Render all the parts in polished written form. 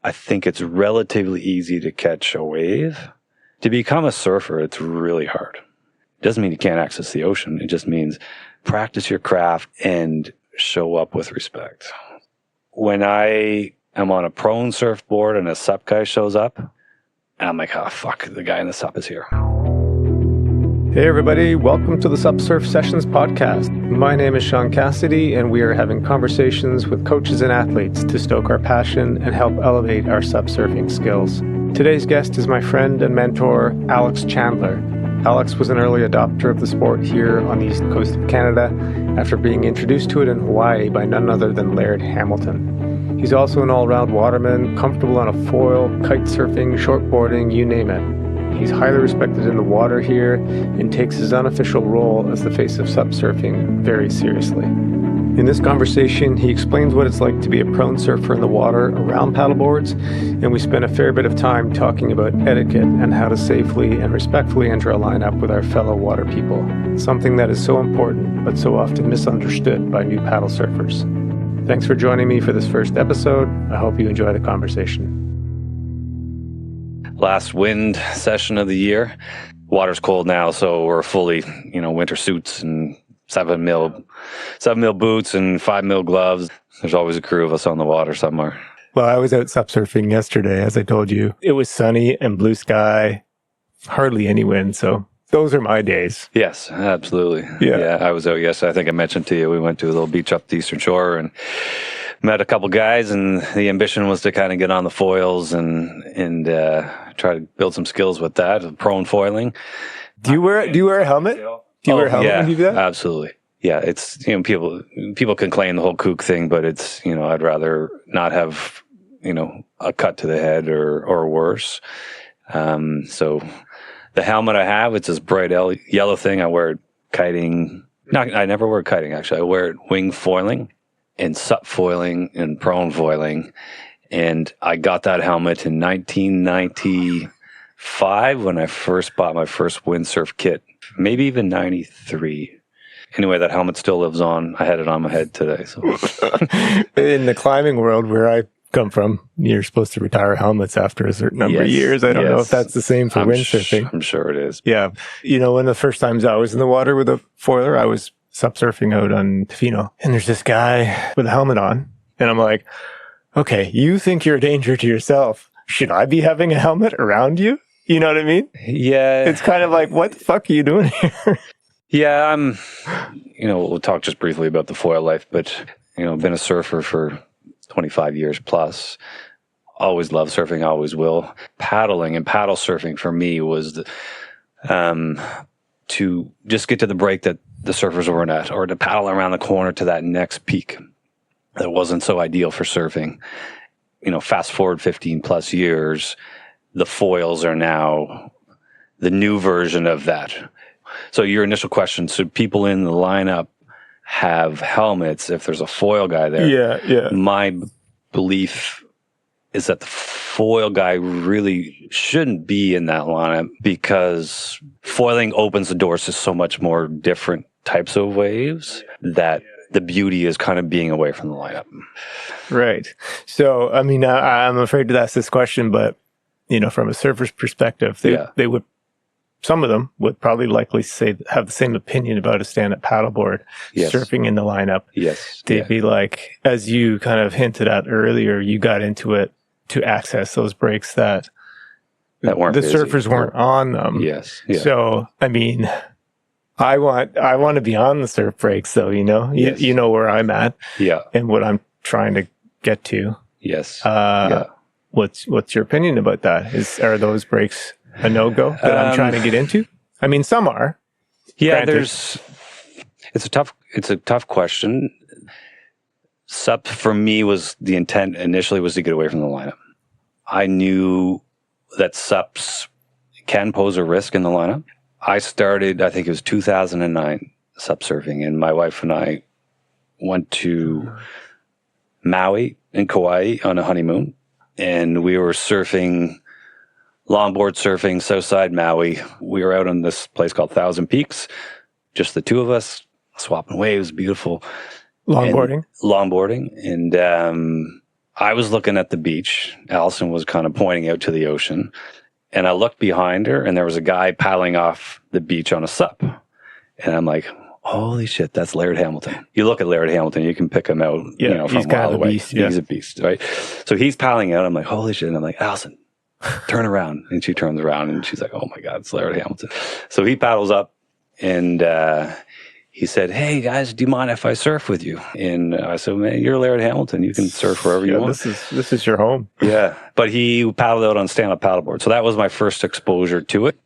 I think it's relatively easy to catch a wave. To become a surfer, it's really hard. It doesn't mean you can't access the ocean. It just means practice your craft and show up with respect. When I am on a prone surfboard and a SUP guy shows up, and I'm like, oh, fuck, the guy in the SUP is here. Hey everybody, welcome to the SUP Surf Sessions podcast. My name is Sean Cassidy, and we are having conversations with coaches and athletes to stoke our passion and help elevate our SUP surfing skills. Today's guest is my friend and mentor, Alex Chandler. Alex was an early adopter of the sport here on the east coast of Canada after being introduced to it in Hawaii by none other than Laird Hamilton. He's also an all-round waterman, comfortable on a foil, kite surfing, shortboarding, you name it. He's highly respected in the water here and takes his unofficial role as the face of SUP surfing very seriously. In this conversation, he explains what it's like to be a prone surfer in the water around paddleboards, and we spend a fair bit of time talking about etiquette and how to safely and respectfully enter a lineup with our fellow water people, something that is so important but so often misunderstood by new paddle surfers. Thanks for joining me for this first episode. I hope you enjoy the conversation. Last wind session of the year. Water's cold now, so we're fully, winter suits and 7 mil boots and 5 mil gloves. There's always a crew of us on the water somewhere. Well, I was out SUP surfing yesterday, as I told you. It was sunny and blue sky, hardly any wind, so those are my days. Yes, absolutely. Yeah, I was out yesterday. I think I mentioned to you, we went to a little beach up the Eastern Shore and met a couple guys, and the ambition was to kind of get on the foils and try to build some skills with that, prone foiling. Do you wear a helmet? Do you wear a helmet when you do that? Absolutely. Yeah, it's, people can claim the whole kook thing, but it's, I'd rather not have, a cut to the head or worse. So the helmet I have, it's this bright yellow thing. I wear it kiting. I never wear kiting, actually. I wear it wing foiling and SUP foiling and prone foiling. And I got that helmet in 1995 when I first bought my first windsurf kit, maybe even 93. Anyway, that helmet still lives on. I had it on my head today. So, in the climbing world where I come from, you're supposed to retire helmets after a certain number of years. I don't know if that's the same for windsurfing. I'm sure it is. Yeah. One of the first times I was in the water with a foiler, I was SUP surfing out on Tofino. And there's this guy with a helmet on. And I'm like, okay, you think you're a danger to yourself. Should I be having a helmet around you? You know what I mean? Yeah. It's kind of like, what the fuck are you doing here? Yeah, we'll talk just briefly about the foil life, but, I've been a surfer for 25 years plus. Always loved surfing, always will. Paddling and paddle surfing for me was to just get to the break that the surfers weren't at, or to paddle around the corner to that next peak. That wasn't so ideal for surfing. Fast forward 15 plus years, the foils are now the new version of that. So your initial question, should people in the lineup have helmets if there's a foil guy there? Yeah. My belief is that the foil guy really shouldn't be in that lineup because foiling opens the doors to so much more different types of waves that the beauty is kind of being away from the lineup. Right. So, I'm afraid to ask this question, but, from a surfer's perspective, they would, some of them would probably likely have the same opinion about a stand-up paddleboard surfing in the lineup. Yes. They'd be like, as you kind of hinted at earlier, you got into it to access those breaks that weren't the busy. surfers weren't on them. Yes. Yeah. So, I want to be on the surf breaks, though. Yes. You know where I'm at, and what I'm trying to get to. Yes. What's your opinion about that? Are those breaks a no-go that I'm trying to get into? Some are. Yeah, granted. It's a tough question. SUP for me was the intent initially was to get away from the lineup. I knew that SUPs can pose a risk in the lineup. I started, I think it was 2009, SUP surfing, and my wife and I went to Maui in Kauai on a honeymoon, and we were surfing, longboard surfing, Southside Maui. We were out on this place called Thousand Peaks, just the two of us, swapping waves, beautiful. Longboarding? Longboarding, and I was looking at the beach. Allison was kind of pointing out to the ocean. And I looked behind her, and there was a guy paddling off the beach on a SUP. And I'm like, holy shit, that's Laird Hamilton. You look at Laird Hamilton, you can pick him out, from a mile away. Beast, yeah. He's a beast, right? So he's paddling out. I'm like, holy shit. And I'm like, Allison, turn around. And she turns around, and she's like, oh my God, it's Laird Hamilton. So he paddles up, and he said, hey guys, do you mind if I surf with you? And I said, man, you're Laird Hamilton. You can surf wherever you want. This is your home. Yeah. But he paddled out on stand-up paddleboard. So that was my first exposure to it.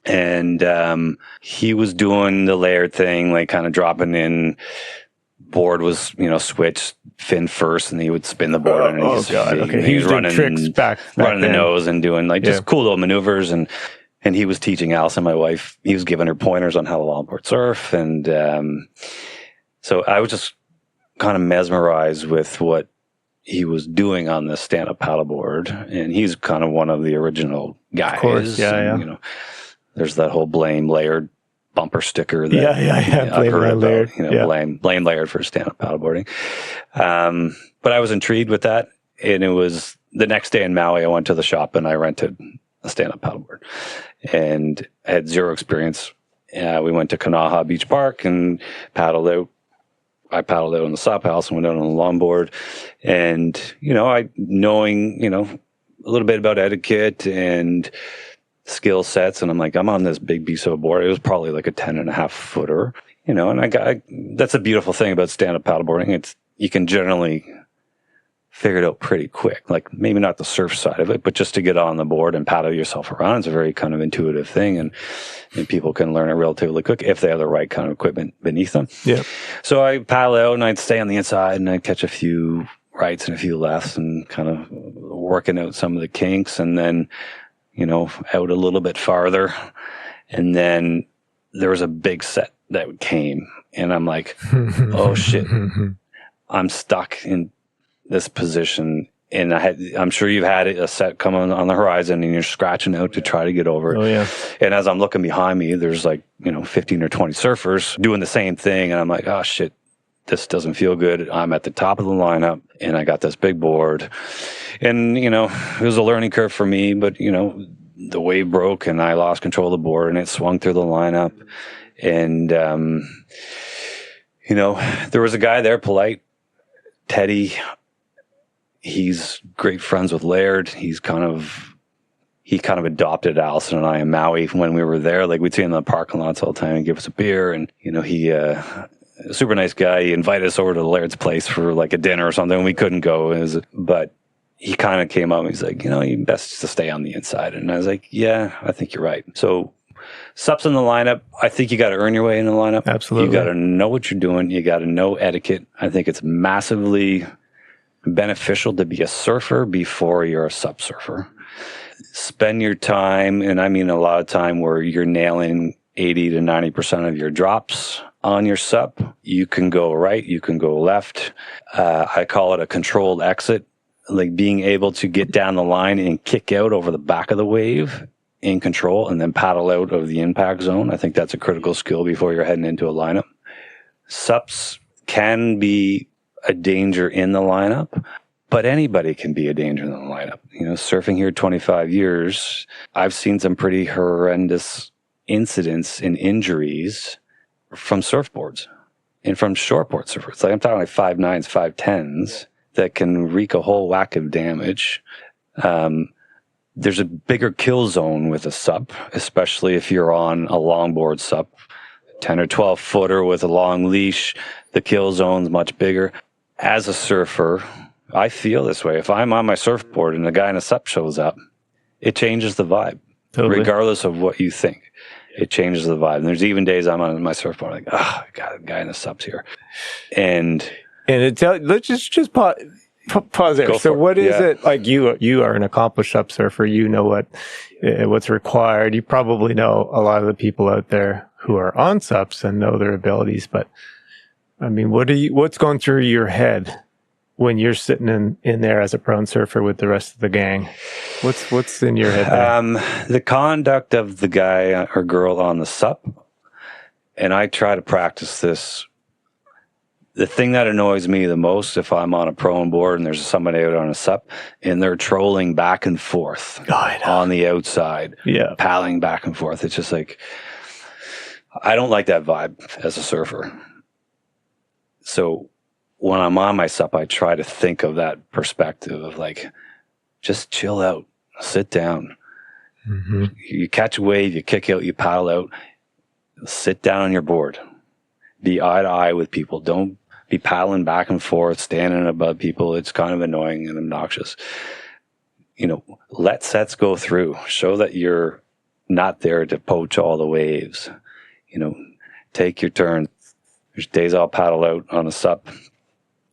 And he was doing the Laird thing, like kind of dropping in. Board was, switch fin first, and he would spin the board. And He was running tricks back running then. the nose and doing just cool little maneuvers. And he was teaching Allison, my wife, he was giving her pointers on how to longboard surf. And so I was just kind of mesmerized with what he was doing on the stand-up paddleboard. And he's kind of one of the original guys. Of course, yeah. And, there's that whole blame Laird bumper sticker that Blame Laird. Blame Laird for stand-up paddleboarding. But I was intrigued with that. And it was the next day in Maui, I went to the shop and I rented a stand-up paddleboard. And I had zero experience. We went to Kanaha Beach Park and paddled out. I paddled out on the SUP house and went out on the longboard. And, knowing, a little bit about etiquette and skill sets. And I'm like, I'm on this big BSO board. It was probably like a 10.5 footer, and that's a beautiful thing about stand-up paddleboarding. You can generally figure it out pretty quick. Like maybe not the surf side of it, but just to get on the board and paddle yourself around is a very kind of intuitive thing. And people can learn it relatively quick if they have the right kind of equipment beneath them. Yeah. So I paddle out and I'd stay on the inside and I'd catch a few rights and a few lefts and kind of working out some of the kinks, and then, out a little bit farther. And then there was a big set that came and I'm like, oh shit, I'm stuck in this position. And I'm sure you've had a set come on the horizon and you're scratching out to try to get over it. Oh, yeah. And as I'm looking behind me, there's 15 or 20 surfers doing the same thing. And I'm like, oh shit, this doesn't feel good. I'm at the top of the lineup and I got this big board. And, it was a learning curve for me, but, the wave broke and I lost control of the board and it swung through the lineup. And, there was a guy there, polite, Teddy. He's great friends with Laird. He kind of adopted Allison and I in Maui when we were there. Like we'd see him in the parking lots all the time and give us a beer. And, he, a super nice guy. He invited us over to Laird's place for like a dinner or something. We couldn't go, but he kind of came up and he's like, you best to stay on the inside. And I was like, yeah, I think you're right. So SUPs in the lineup, I think you got to earn your way in the lineup. Absolutely. You got to know what you're doing. You got to know etiquette. I think it's massively beneficial to be a surfer before you're a SUP surfer. Spend your time, and I mean a lot of time, where you're nailing 80 to 90% of your drops on your SUP. You can go right, you can go left. I call it a controlled exit, like being able to get down the line and kick out over the back of the wave in control and then paddle out of the impact zone. I think that's a critical skill before you're heading into a lineup. SUPs can be a danger in the lineup, but anybody can be a danger in the lineup. Surfing here 25 years, I've seen some pretty horrendous incidents and injuries from surfboards and from shortboard surfers. Like I'm talking like 5.9s, 5.10s that can wreak a whole whack of damage. There's a bigger kill zone with a SUP, especially if you're on a longboard SUP, 10 or 12 footer with a long leash. The kill zone's much bigger. As a surfer, I feel this way. If I'm on my surfboard and a guy in a SUP shows up, it changes the vibe, regardless of what you think. It changes the vibe. And there's even days I'm on my surfboard, like, I got a guy in the SUPs here. And let's just pause there. So what is it, like you are an accomplished SUP surfer, you know what's required. You probably know a lot of the people out there who are on SUPs and know their abilities, but I mean, what's going through your head when you're sitting in there as a prone surfer with the rest of the gang? What's in your head there? The conduct of the guy or girl on the SUP, and I try to practice this the thing that annoys me the most, if I'm on a pro and board and there's somebody out on a SUP and they're trolling back and forth on the outside, paddling back and forth. It's just like, I don't like that vibe as a surfer. So when I'm on my SUP, I try to think of that perspective of like, just chill out, sit down. Mm-hmm. You catch a wave, you kick out, you paddle out, sit down on your board. Be eye to eye with people. Don't be paddling back and forth, standing above people. It's kind of annoying and obnoxious. Let sets go through. Show that you're not there to poach all the waves. Take your turn. There's days I'll paddle out on a SUP,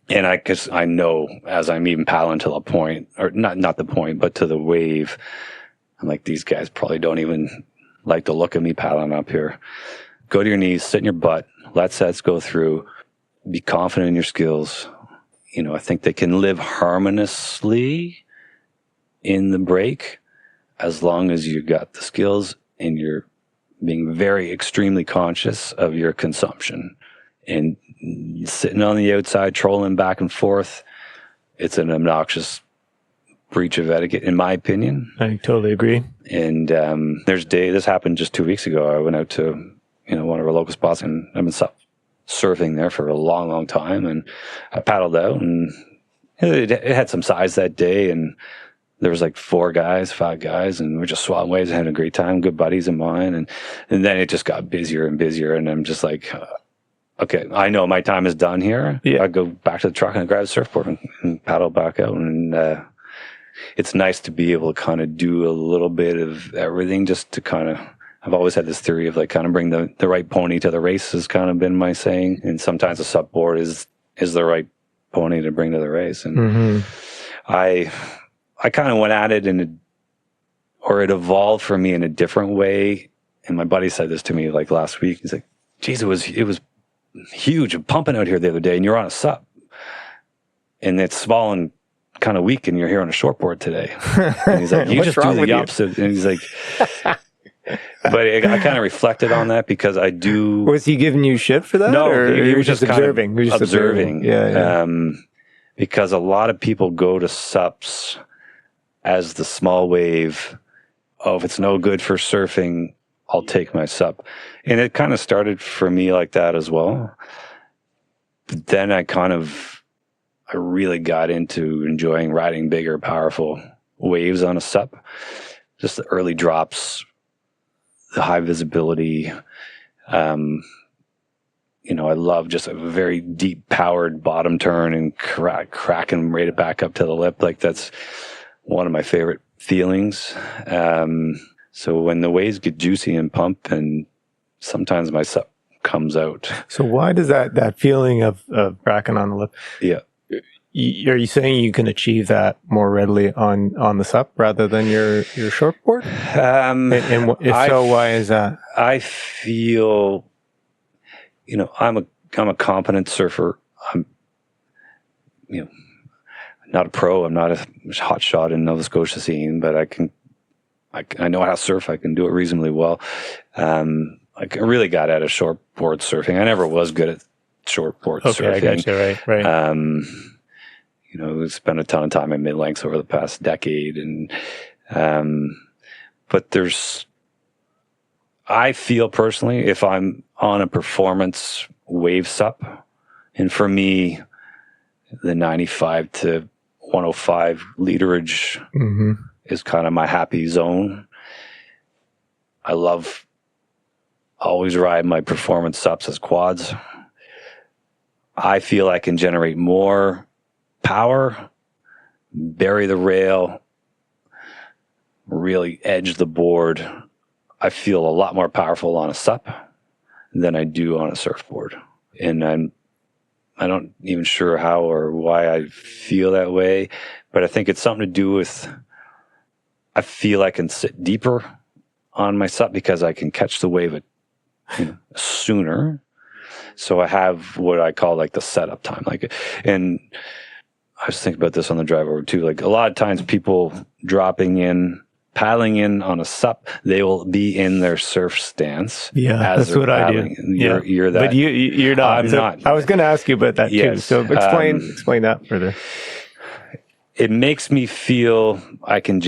and I know as I'm even paddling to a point, or not the point, but to the wave, I'm like, these guys probably don't even like the look of me paddling up here. Go to your knees, sit in your butt, let sets go through, be confident in your skills. I think they can live harmoniously in the break as long as you got the skills and you're being very extremely conscious of your consumption. And sitting on the outside, trolling back and forth, it's an obnoxious breach of etiquette, in my opinion. I totally agree. And this happened just 2 weeks ago. I went out to one of our local spots, and I've been surfing there for a long, long time. And I paddled out, and it had some size that day. And there was like 5 guys, and we're just swatting waves, having a great time, good buddies of mine. And then it just got busier and busier. And I'm just like, okay, I know my time is done here. Yeah. I go back to the truck and I grab a surfboard and paddle back out. And it's nice to be able to kind of do a little bit of everything, just to kind of, I've always had this theory of like kind of bring the right pony to the race, has kind of been my saying. And sometimes a SUP board is the right pony to bring to the race. And I kind of went at it it evolved for me in a different way. And my buddy said this to me like last week. He's like, geez, it was huge and pumping out here the other day, and you're on a SUP. And it's small and kind of weak, and you're here on a shortboard today. And he's like, you just do the opposite. And he's like, but I kind of reflected on that because I do. Was he giving you shit for that? No, or he was just observing. Kind of observing. Yeah. Because a lot of people go to SUPs as the small wave. Oh, if it's no good for surfing, I'll take my SUP. And it kind of started for me like that as well. But then I really got into enjoying riding bigger, powerful waves on a SUP. Just the early drops, the high visibility. I love just a very deep powered bottom turn and crack and rate it back up to the lip. Like that's one of my favorite feelings. So when the waves get juicy and pump, and sometimes my SUP comes out. So why does that feeling of cracking on the lip? Yeah. Are you saying you can achieve that more readily on the SUP rather than your shortboard? And if so, why is that? I feel, I'm a competent surfer. I'm, not a pro. I'm not a hot shot in Nova Scotia scene, but I know how to surf. I can do it reasonably well. I really got out of shortboard surfing. I never was good at shortboard surfing. I got you, right. We spent a ton of time in mid-lengths over the past decade. And, but I feel personally, if I'm on a performance wave SUP, and for me, the 95 to 105 literage is kind of my happy zone. I always ride my performance SUPs as quads. I feel I can generate more power, bury the rail, really edge the board. I feel a lot more powerful on a SUP than I do on a surfboard. And I'm not even sure how or why I feel that way, but I think it's something to do with, I feel I can sit deeper on my SUP because I can catch the wave sooner. So I have what I call like the setup time. And I was thinking about this on the drive over too. Like a lot of times people dropping in paddling in on a SUP, they will be in their surf stance. Yeah, as that's what paddling. I do. You're that. But you're not. I'm not. I was going to ask you about that too. Yes. So explain that further. It makes me feel I can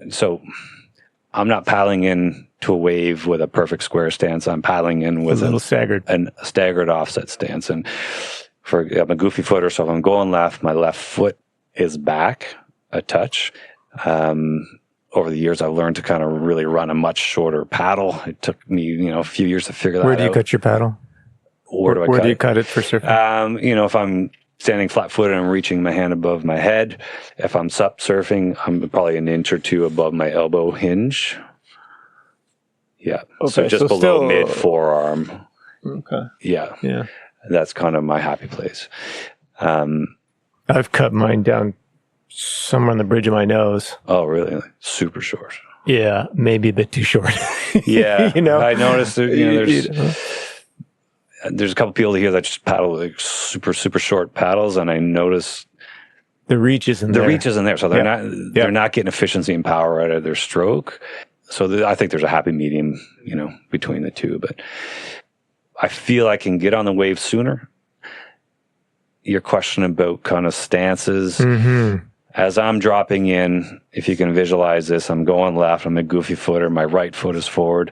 so I'm not paddling in to a wave with a perfect square stance. I'm paddling in with a little staggered offset stance. And I'm a goofy footer, so if I'm going left, my left foot is back a touch. Over the years, I've learned to kind of really run a much shorter paddle. It took me, a few years to figure that out. Where do you cut your paddle? Where do you cut it for surfing? If I'm standing flat-footed, I'm reaching my hand above my head. If I'm SUP surfing, I'm probably an inch or two above my elbow hinge. Yeah. Okay, so just below mid forearm. Okay. Yeah. Yeah. That's kind of my happy place. I've cut mine down somewhere on the bridge of my nose. Oh, really? Super short. Yeah, maybe a bit too short. Yeah. I noticed that, there's a couple people here that just paddle like super, super short paddles, and I notice the reach isn't there. So they're not getting efficiency and power out of their stroke. So I think there's a happy medium, between the two. But I feel I can get on the wave sooner. Your question about kind of stances. Mm-hmm. As I'm dropping in, if you can visualize this, I'm going left. I'm a goofy footer. My right foot is forward.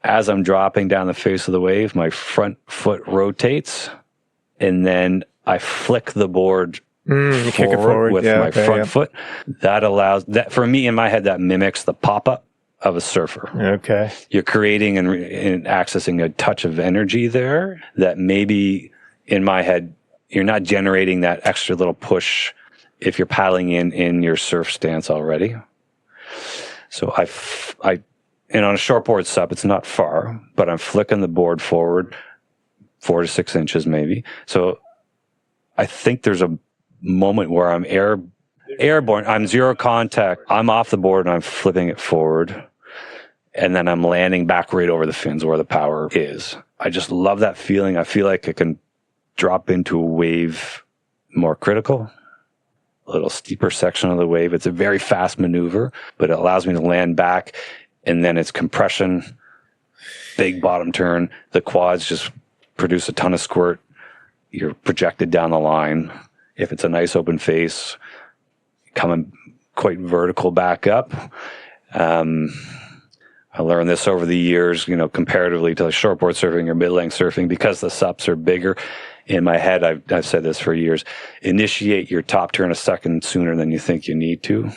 As I'm dropping down the face of the wave, my front foot rotates, and then I flick the board forward with my front foot. That allows that for me in my head. That mimics the pop up of a surfer. Okay, you're creating and accessing a touch of energy there that maybe in my head you're not generating that extra little push if you're paddling in your surf stance already. So and on a shortboard SUP, it's not far, but I'm flicking the board forward 4 to 6 inches maybe. So I think there's a moment where I'm airborne. I'm zero contact. I'm off the board and I'm flipping it forward. And then I'm landing back right over the fins where the power is. I just love that feeling. I feel like I can drop into a wave more critical, a little steeper section of the wave. It's a very fast maneuver, but it allows me to land back. And then it's compression, big bottom turn. The quads just produce a ton of squirt. You're projected down the line. If it's a nice open face, coming quite vertical back up. I learned this over the years, comparatively to the shortboard surfing or mid-length surfing, because the SUPs are bigger. In my head, I've said this for years, initiate your top turn a second sooner than you think you need to,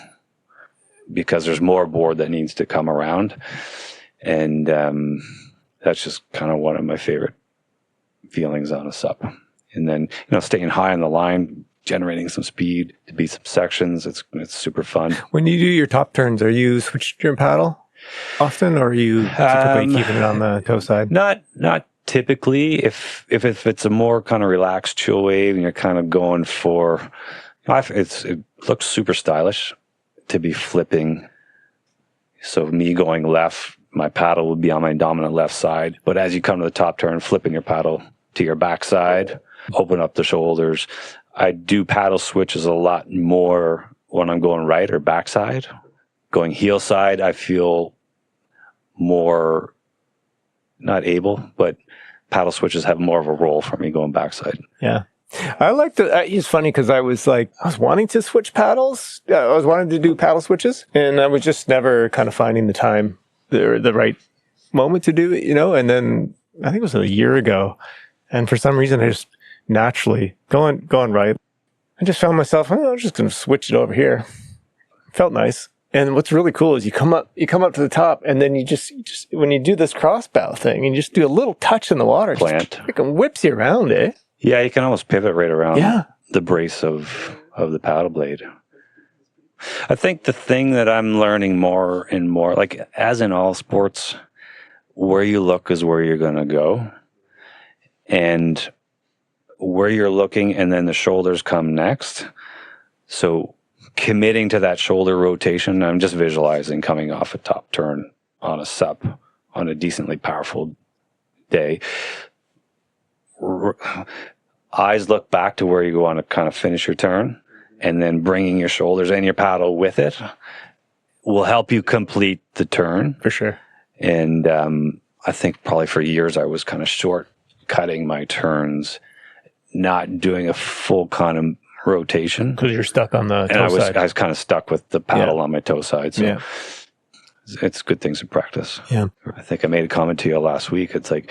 because there's more board that needs to come around. And that's just kind of one of my favorite feelings on a SUP. And then, staying high on the line, generating some speed to beat some sections. It's super fun. When you do your top turns, are you switching your paddle often, or are you typically keeping it on the toe side? Not typically. If it's a more kind of relaxed, chill wave, and you're kind of going for, it looks super stylish to be flipping. So me going left, my paddle would be on my dominant left side. But as you come to the top turn, flipping your paddle to your backside, open up the shoulders. I do paddle switches a lot more when I'm going right or backside. Going heel side, I feel more not able, but paddle switches have more of a role for me going backside. Yeah. I like it's funny because I was wanting to switch paddles. I was wanting to do paddle switches, and I was just never kind of finding the time, the right moment to do it, and then I think it was a year ago. And for some reason, I just naturally going right. I just found myself, I'm just going to switch it over here. Felt nice. And what's really cool is you come up to the top, and then you just when you do this cross bow thing, and you just do a little touch in the water, plant, just freaking whips you around, eh? Yeah, you can almost pivot right around the brace of the paddle blade. I think the thing that I'm learning more and more, like as in all sports, where you look is where you're going to go. And where you're looking, and then the shoulders come next. So committing to that shoulder rotation, I'm just visualizing coming off a top turn on a SUP on a decently powerful day. Eyes look back to where you want to kind of finish your turn, and then bringing your shoulders and your paddle with it. will help you complete the turn. For sure. And I think probably for years I was kind of short-cutting my turns, not doing a full kind of rotation. Because you're stuck on the toe side. I was kind of stuck with the paddle on my toe side. So it's good things to practice. Yeah. I think I made a comment to you last week. It's like,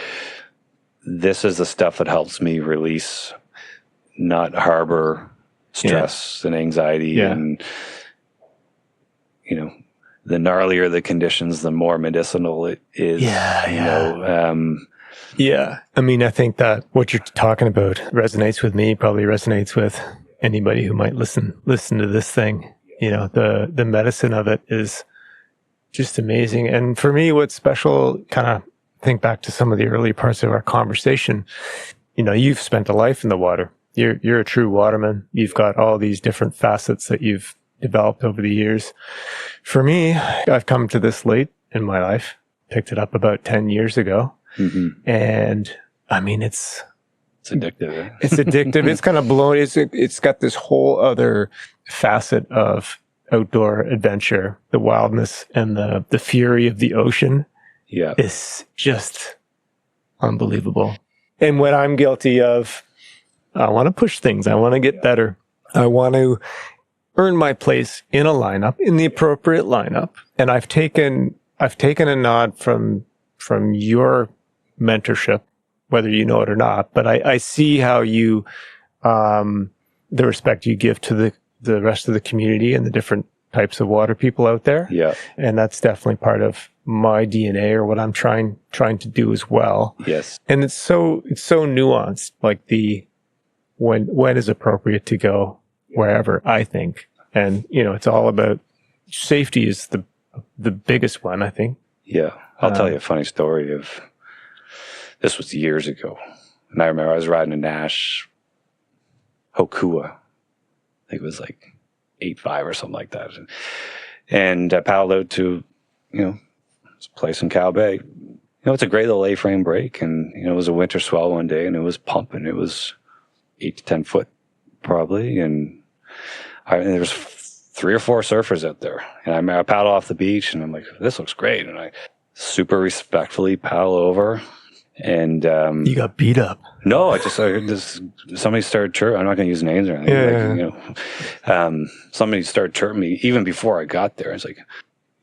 this is the stuff that helps me release, not harbor stress and anxiety. And, you know, the gnarlier the conditions, the more medicinal it is. Yeah. I mean, I think that what you're talking about resonates with me, probably resonates with anybody who might listen to this thing. You know, the medicine of it is just amazing. And for me, what's special, kind of think back to some of the early parts of our conversation, you know, you've spent a life in the water. You're a true waterman. You've got all these different facets that you've developed over the years. For me, I've come to this late in my life, picked it up about 10 years ago. Mm-hmm. And I mean, it's addictive. It's addictive. It's kind of blown. It's got this whole other facet of outdoor adventure, the wildness and the fury of the ocean. Yeah. Is just unbelievable. And what I'm guilty of, I want to push things. I want to get better. I want to earn my place in a lineup, in the appropriate lineup. And I've taken a nod from your mentorship, whether you know it or not, but I see how you, the respect you give to the rest of the community and the different types of water people out there. Yeah. And that's definitely part of my DNA, or what I'm trying to do as well. Yes. And it's so nuanced, like when is appropriate to go wherever, I think. And, you know, it's all about safety is the biggest one, I think. Yeah. I'll tell you a funny story this was years ago. And I remember I was riding a Nash Hokua. I think it was like 8.5 or something like that. And I paddled out to, you know, this place in Cow Bay. You know, it's a great little A-frame break. And, you know, it was a winter swell one day and it was pumping. It was 8 to 10 foot probably. And there was 3 or 4 surfers out there. And I paddle off the beach and I'm like, this looks great. And I super respectfully paddle over. And you got beat up. No, I just somebody started chirping. I'm not going to use names or anything. You know, somebody started chirping me even before I got there. It's like,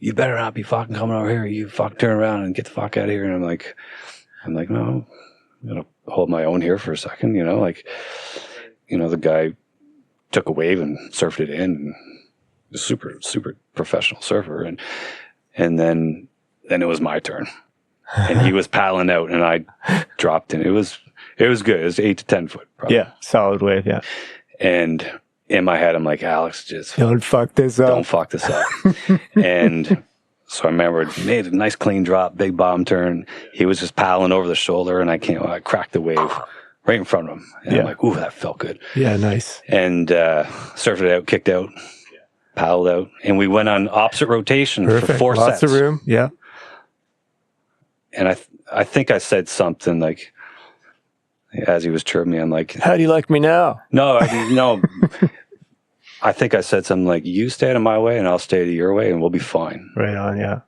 you better not be fucking coming over here. You fuck turn around and get the fuck out of here. And I'm like, no, I'm gonna hold my own here for a second. You know, like, you know, the guy took a wave and surfed it in. And super, super professional surfer, and then it was my turn. And he was paddling out, and I dropped in. It was good. It was 8 to 10 foot, probably. Yeah, solid wave. Yeah. And in my head, I'm like, Alex, just don't fuck this up. Don't fuck this up. And so I remember it made a nice clean drop, big bomb turn. He was just paddling over the shoulder, and I cracked the wave right in front of him. And I'm like, ooh, that felt good. Yeah, nice. And surfed it out, kicked out, paddled out, and we went on opposite rotation for 4 sets. Lots of room. Yeah. And I think I said something like, as he was chirping me, I'm like, how do you like me now? No, I think I said something like, you stay out of my way and I'll stay out of your way and we'll be fine. Right on, yeah.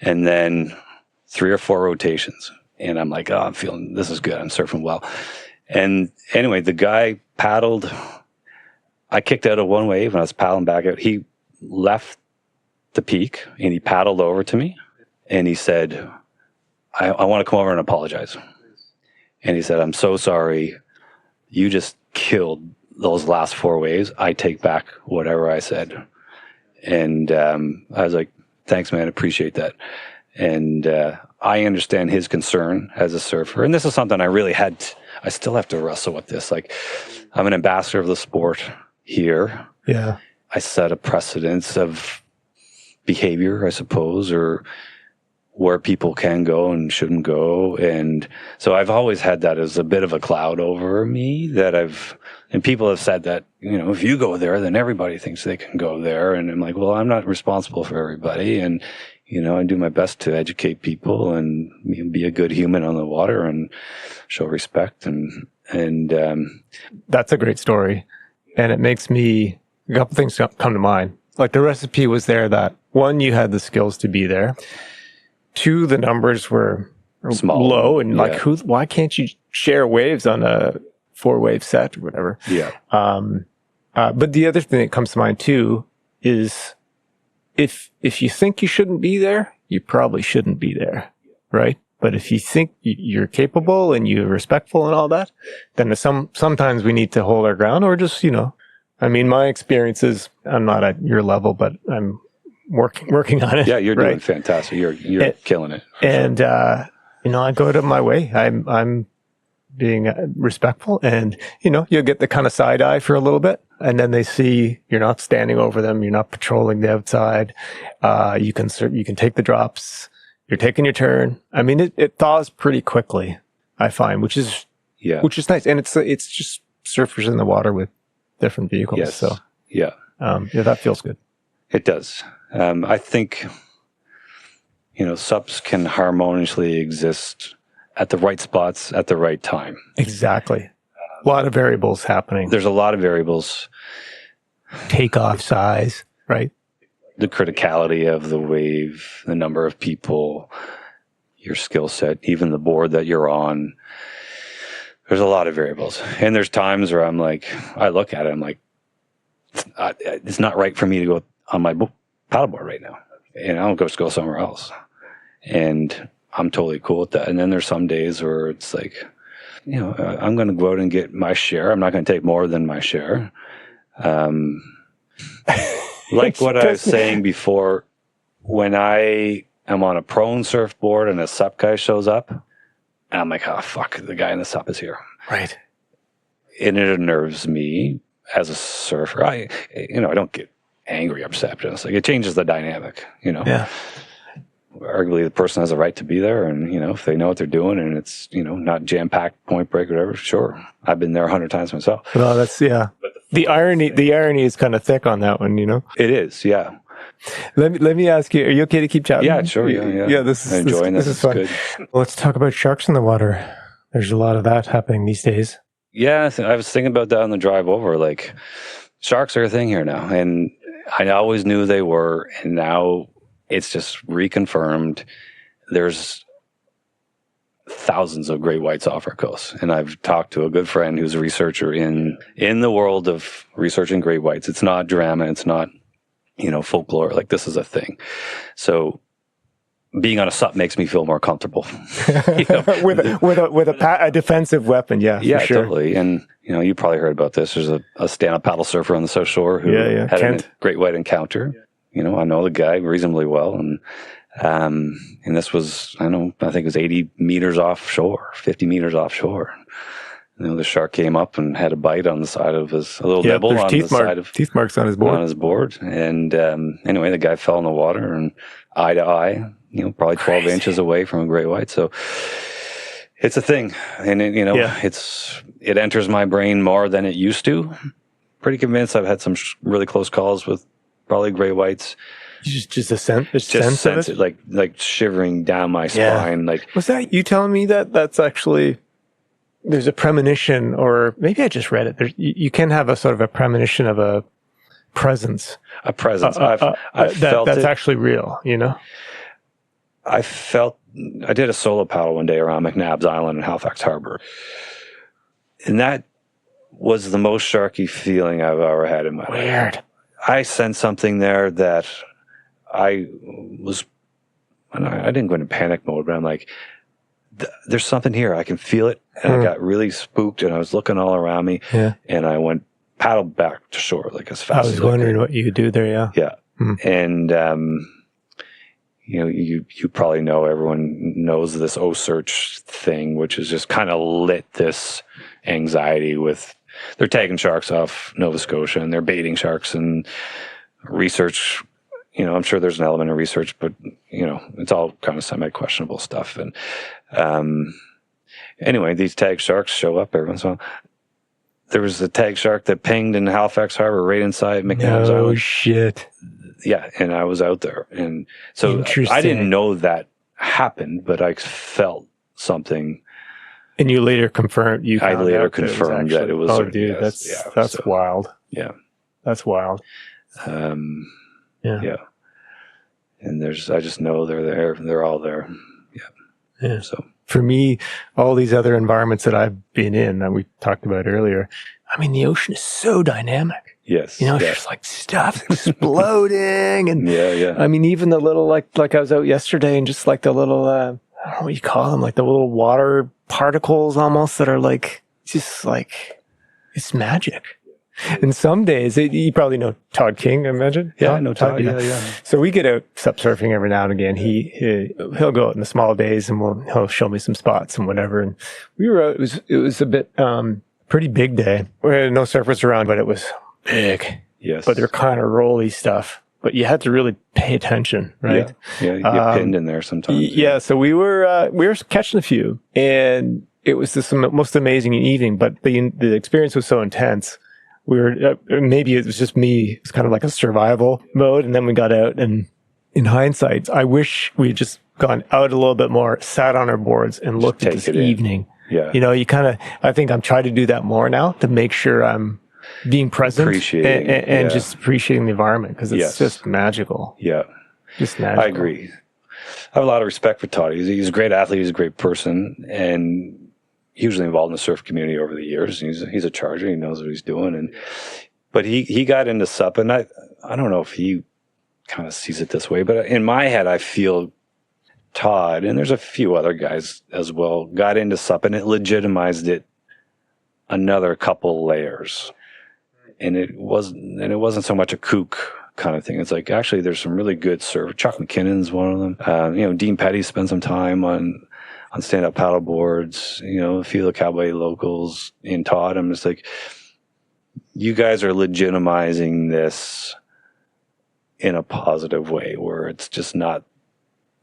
And then 3 or 4 rotations. And I'm like, oh, I'm feeling, this is good. I'm surfing well. And anyway, the guy paddled. I kicked out of one wave and I was paddling back out. He left the peak and he paddled over to me and he said, I want to come over and apologize. And he said, I'm so sorry. You just killed those last 4 waves. I take back whatever I said. And I was like, thanks, man. Appreciate that. And I understand his concern as a surfer. And this is something I still have to wrestle with this. Like, I'm an ambassador of the sport here. Yeah. I set a precedence of behavior, I suppose, or where people can go and shouldn't go. And so I've always had that as a bit of a cloud over me and people have said that, you know, if you go there, then everybody thinks they can go there. And I'm like, well, I'm not responsible for everybody. And, you know, I do my best to educate people and be a good human on the water and show respect. And that's a great story. And it makes a couple things come to mind. like the recipe was there that, one, you had the skills to be there. Two, the numbers were Small, low, and like, yeah. why can't you share waves on a 4-wave set or whatever? Yeah. But the other thing that comes to mind too is if you think you shouldn't be there, you probably shouldn't be there, right? But if you think you're capable and you're respectful and all that, then sometimes we need to hold our ground, or just, I mean, my experience is, I'm not at your level, but I'm working on it. Yeah, you're right? doing fantastic. You're killing it. And, sure. I go to my way. I'm being respectful, and, you'll get the kind of side eye for a little bit, and then they see you're not standing over them. You're not patrolling the outside. You can take the drops. You're taking your turn. I mean, it thaws pretty quickly, I find, which is nice. And it's just surfers in the water with different vehicles. Yes. So yeah, that feels good. It does. I think, SUPs can harmoniously exist at the right spots at the right time. Exactly. A lot of variables happening. There's a lot of variables. Takeoff size, right? The criticality of the wave, the number of people, your skill set, even the board that you're on. There's a lot of variables. And there's times where I look at it, I'm like, it's not right for me to go on my paddleboard right now. And I'll just go somewhere else. And I'm totally cool with that. And then there's some days where it's like, I'm going to go out and get my share. I'm not going to take more than my share. Like what I was saying before, when I am on a prone surfboard and a SUP guy shows up, and I'm like, oh, fuck, the guy in the SUP is here. Right. And it unnerves me as a surfer. I don't get angry, upset. Just like, it changes the dynamic, Yeah. Arguably, the person has a right to be there, and if they know what they're doing, and it's not jam-packed, point break, or whatever. Sure, I've been there 100 times myself. Well, that's But the irony is kind of thick on that one, It is, yeah. Let me ask you: are you okay to keep chatting? Yeah, sure. Yeah. Yeah, this is enjoying this is fun. Good. Let's talk about sharks in the water. There's a lot of that happening these days. Yeah, I was thinking about that on the drive over. Like, sharks are a thing here now, and I always knew they were, and now it's just reconfirmed. There's thousands of great whites off our coast, and I've talked to a good friend who's a researcher in the world of researching great whites. It's not drama. It's not folklore. Like, this is a thing. So being on a SUP makes me feel more comfortable. with a defensive weapon. Yeah, yeah, sure. Totally. And you probably heard about this. There's a stand-up paddle surfer on the South Shore who had a great white encounter. I know the guy reasonably well, and this was, I think it was 80 meters offshore, 50 meters offshore. The shark came up and had a bite on the side of a little nibble on the side of teeth marks on his board. And anyway, the guy fell in the water and eye to eye, probably 12 inches away from a great white. So it's a thing, and it enters my brain more than it used to. Pretty convinced. I've had some really close calls with probably gray whites. Just a sense of it? like shivering down my spine. Like, was that you telling me that's actually, there's a premonition, or maybe I just read it. You can have a sort of a premonition of a presence. A presence. I felt that's it. actually real. I did a solo paddle one day around McNabb's Island in Halifax Harbor, and that was the most sharky feeling I've ever had in my life. Weird. I sensed something there that I didn't go into panic mode, but I'm like, there's something here. I can feel it. And I got really spooked, and I was looking all around me, and I went paddled back to shore like as fast as I was wondering what you could do there. Yeah. Yeah. And, you probably know, everyone knows this O-Search thing, which has just kind of lit this anxiety with, they're tagging sharks off Nova Scotia, and they're baiting sharks, and research, I'm sure there's an element of research, but, it's all kind of semi-questionable stuff. And anyway, these tag sharks show up every once in a while. There was a tag shark that pinged in Halifax Harbor right inside McNabb's Island. Oh, shit. Yeah, and I was out there. And so I didn't know that happened, but I felt something. And you later confirmed, I later confirmed that it was. Oh, dude, that's wild. Yeah. That's wild. Yeah. And I just know they're there. They're all there. Yeah. So for me, all these other environments that I've been in that we talked about earlier, I mean, the ocean is so dynamic. yes. It's just like stuff exploding. And yeah. I mean, even the little, like I was out yesterday and just like the little, I don't know what you call them, like the little water particles almost that are like, just like, it's magic. And some days, you probably know Todd King, I imagine. Yeah, I know Todd. Yeah. So we get out SUP surfing every now and again. He'll go out in the small days and he'll show me some spots and whatever. And we were out. It was a bit pretty big day. We had no surfers around, but it was big. Yes. But they're kind of rolly stuff. But you had to really pay attention, right? Yeah. You get pinned in there sometimes. Yeah. So we were catching a few, and it was this most amazing evening. But the experience was so intense. We were, maybe it was just me. It was kind of like a survival mode. And then we got out, and in hindsight, I wish we had just gone out a little bit more, sat on our boards and looked at this evening. Yeah. I think I'm trying to do that more now to make sure I'm being present and just appreciating the environment, because it's just magical. Yeah. Just magical. I agree. I have a lot of respect for Todd. He's a great athlete. He's a great person, and hugely involved in the surf community over the years. He's a charger. He knows what he's doing. But he got into SUP, and I don't know if he kind of sees it this way, but in my head, I feel Todd, and there's a few other guys as well, got into SUP, and it legitimized it another couple layers. And it wasn't so much a kook kind of thing. It's like, actually, there's some really good surf. Chuck McKinnon's one of them. Dean Petty spent some time on stand-up paddle boards, a few of the cowboy locals in Todd. I'm just like, you guys are legitimizing this in a positive way, where it's just not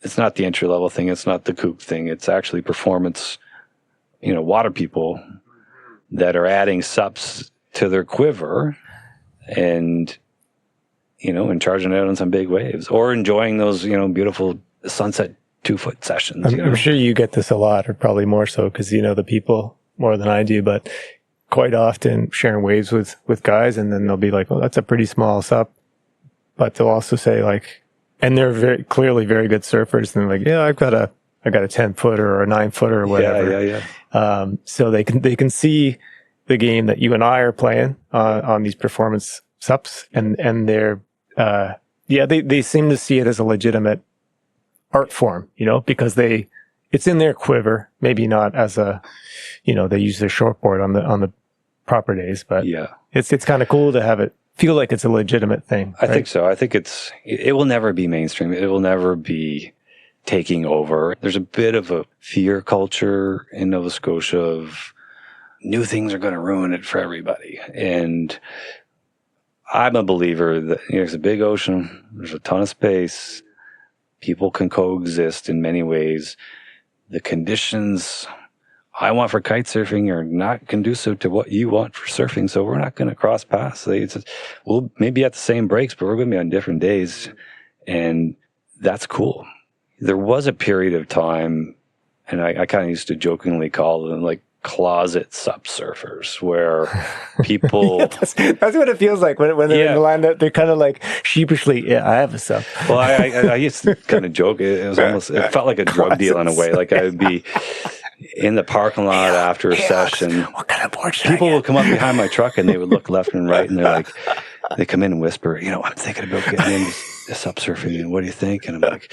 the entry-level thing. It's not the kook thing. It's actually performance, water people that are adding SUPs to their quiver and, and charging out on some big waves, or enjoying those, beautiful sunset 2-foot sessions. I'm sure you get this a lot, or probably more so because you know the people more than I do, but quite often sharing waves with guys, and then they'll be like, well, that's a pretty small SUP. But they'll also say like, and they're very clearly very good surfers, and they're like, yeah, I got a 10-footer or a 9-footer or whatever. Yeah. So they can see the game that you and I are playing on these performance SUPs, and they're they seem to see it as a legitimate art form, because it's in their quiver, maybe not as a, they use their shortboard on the proper days, but it's kind of cool to have it feel like it's a legitimate thing. I think so. I think it will never be mainstream. It will never be taking over. There's a bit of a fear culture in Nova Scotia of new things are going to ruin it for everybody. And I'm a believer that there's a big ocean, there's a ton of space, people can coexist in many ways. The conditions I want for kite surfing are not conducive to what you want for surfing, so we're not going to cross paths. We'll maybe at the same breaks, but we're going to be on different days, and that's cool. There was a period of time, and I kind of used to jokingly call them like closet SUP surfers, where people that's what it feels like when they're in the line. They're kind of like sheepishly, I have a SUP. Well, I used to kind of joke. It felt like a drug deal in a way. Like I would be in the parking lot after a session. What kind of board people would come up behind my truck and they would look left and right, and they're like, they come in and whisper, I'm thinking about getting into SUP surfing, and what do you think? And I'm like,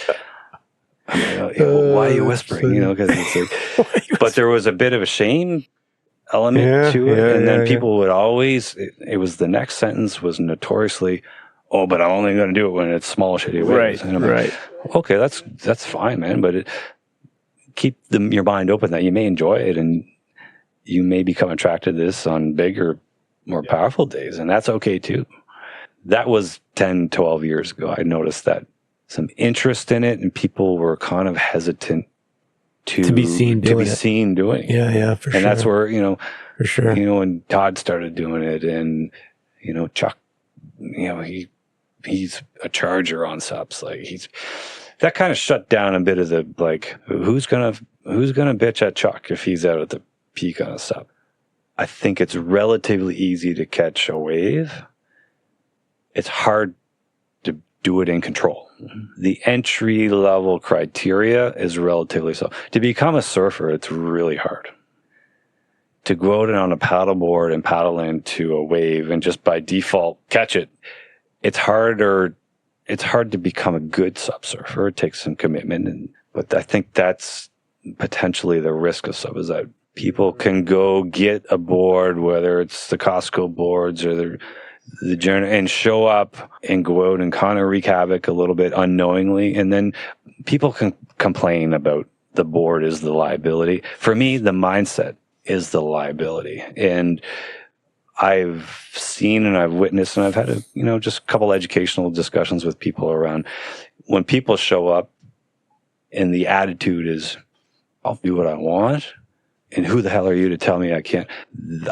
well, why are you whispering? Because it's like, but there was a bit of a shame element to it, and then people would always. It was the next sentence was notoriously, "Oh, but I'm only going to do it when it's small, shitty waves." Right, right. Like, okay, that's fine, man. But keep your mind open that you may enjoy it, and you may become attracted to this on bigger, more powerful days, and that's okay too. That was 10, 12 years ago. I noticed that. Some interest in it, and people were kind of hesitant to be seen doing it. Yeah, for sure. And that's where, for sure. When Todd started doing it, and, Chuck, he's a charger on SUPs. Like that kind of shut down a bit of the, like, who's gonna bitch at Chuck if he's out at the peak on a SUP? I think it's relatively easy to catch a wave. It's hard do it in control. The entry level criteria is relatively so. To become a surfer, it's really hard. To go out on a paddleboard and paddle into a wave and just by default catch it, it's harder. It's hard to become a good SUP surfer. It takes some commitment, but I think that's potentially the risk of SUP, is that people can go get a board, whether it's the Costco boards or the journey, and show up and go out and kind of wreak havoc a little bit unknowingly, and then people can complain about the board is the liability. For me, the mindset is the liability. And I've seen and I've witnessed and I've had just a couple educational discussions with people around when people show up and the attitude is, I'll do what I want, and who the hell are you to tell me I can't?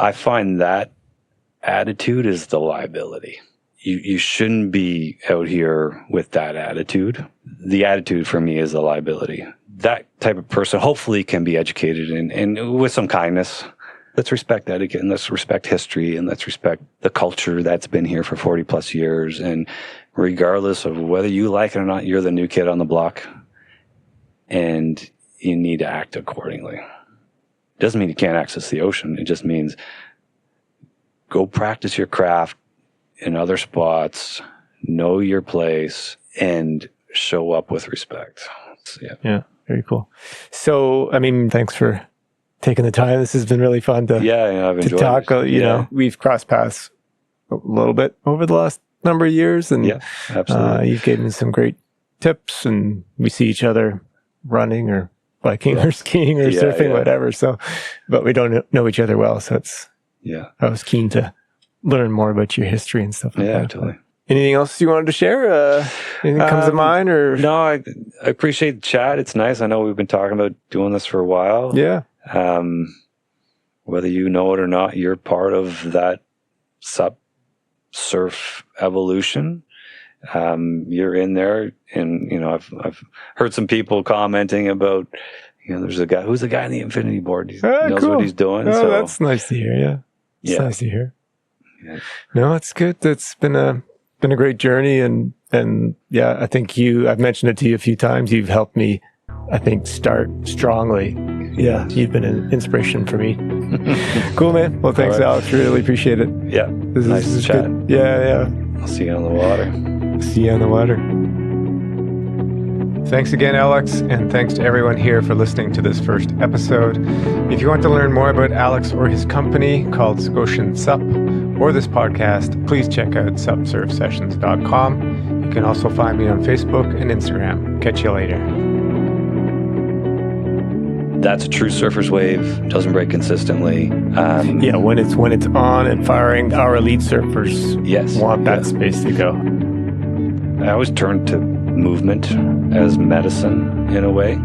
I find that attitude is the liability. You shouldn't be out here with that attitude. The attitude for me is the liability. That type of person hopefully can be educated and with some kindness. Let's respect etiquette, and let's respect history, and let's respect the culture that's been here for 40 plus years. And regardless of whether you like it or not, you're the new kid on the block, and you need to act accordingly. Doesn't mean you can't access the ocean. It just means go practice your craft in other spots, know your place, and show up with respect. Yeah, very cool. So, thanks for taking the time. This has been really fun to I've enjoyed talk. it. You know, we've crossed paths a little bit over the last number of years, and absolutely. You've given me some great tips, and we see each other running or biking or skiing or surfing, whatever. So, but we don't know each other well, so it's I was keen to learn more about your history and stuff like that. Totally. Anything else you wanted to share? Anything comes to mind? Or no, I appreciate the chat. It's nice. I know we've been talking about doing this for a while. Yeah. Whether you know it or not, you're part of that SUP surf evolution. You're in there, and I've heard some people commenting about, there's a guy who's the guy in the infinity board. He knows what he's doing. Oh, so that's nice to hear. Yeah, it's nice to hear. Yeah. No, it's good. It's been a great journey, and I think I've mentioned it to you a few times. You've helped me, I think, start strongly. Yeah, you've been an inspiration for me. Cool, man. Well, thanks, Alex. Really appreciate it. Yeah, nice to chat. Good. Yeah. I'll see you on the water. See you on the water. Thanks again, Alex, and thanks to everyone here for listening to this first episode. If you want to learn more about Alex or his company called Scotian SUP or this podcast, please check out supsurfsessions.com. You can also find me on Facebook and Instagram. Catch you later. That's a true surfer's wave. Doesn't break consistently. When it's on and firing, our elite surfers want that space to go. I always turn to movement as medicine in a way.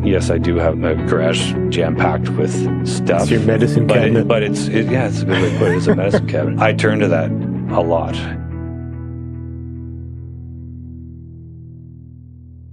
Yes, I do have my garage jam-packed with stuff. It's your medicine cabinet. But it's a good way to put it. It's a medicine cabinet. I turn to that a lot.